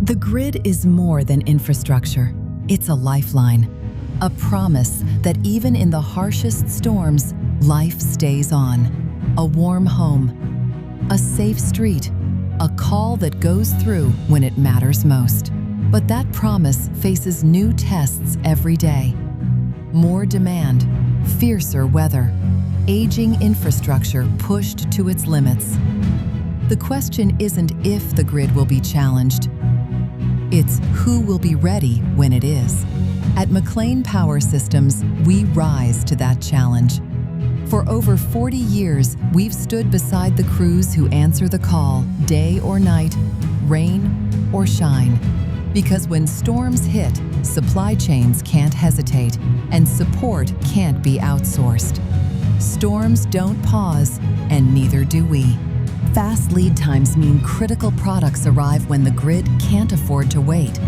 The grid is more than infrastructure. It's a lifeline, a promise that even in the harshest storms, life stays on. A warm home, a safe street, a call that goes through when it matters most. But that promise faces new tests every day. More demand, fiercer weather, aging infrastructure pushed to its limits. The question isn't if the grid will be challenged. It's who will be ready when it is. At MacLean Power Systems, we rise to that challenge. For over 40 years, we've stood beside the crews who answer the call, day or night, rain or shine. Because when storms hit, supply chains can't hesitate, and support can't be outsourced. Storms don't pause, and neither do we. Fast lead times mean critical products arrive when the grid can't afford to wait.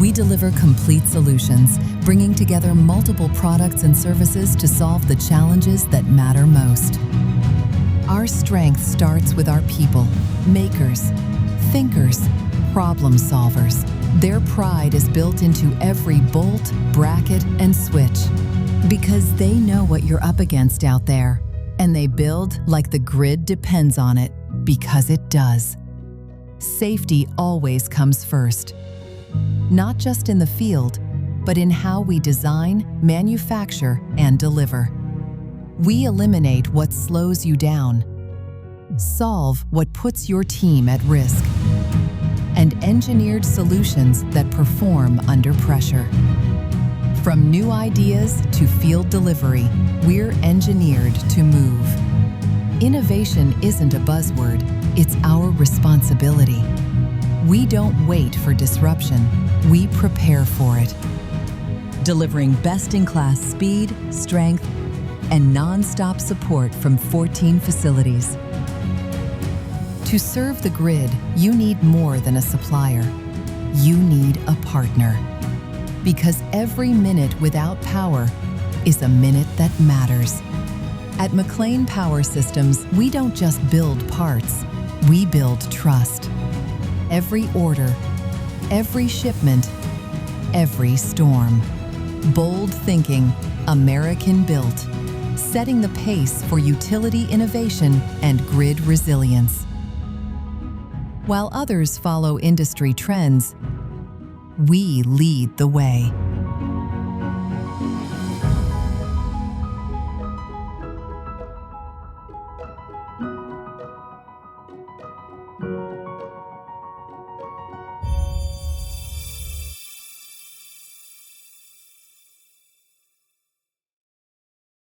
We deliver complete solutions, bringing together multiple products and services to solve the challenges that matter most. Our strength starts with our people, makers, thinkers, problem solvers. Their pride is built into every bolt, bracket, and switch. Because they know what you're up against out there, and they build like the grid depends on it, because it does. Safety always comes first. Not just in the field, but in how we design, manufacture, and deliver. We eliminate what slows you down, solve what puts your team at risk, and engineered solutions that perform under pressure. From new ideas to field delivery, we're engineered to move. Innovation isn't a buzzword, it's our responsibility. We don't wait for disruption, we prepare for it. Delivering best-in-class speed, strength, and non-stop support from 14 facilities. To serve the grid, you need more than a supplier. You need a partner. Because every minute without power is a minute that matters. At MacLean Power Systems, we don't just build parts, we build trust. Every order, every shipment, every storm. Bold thinking, American-built, setting the pace for utility innovation and grid resilience. While others follow industry trends, we lead the way.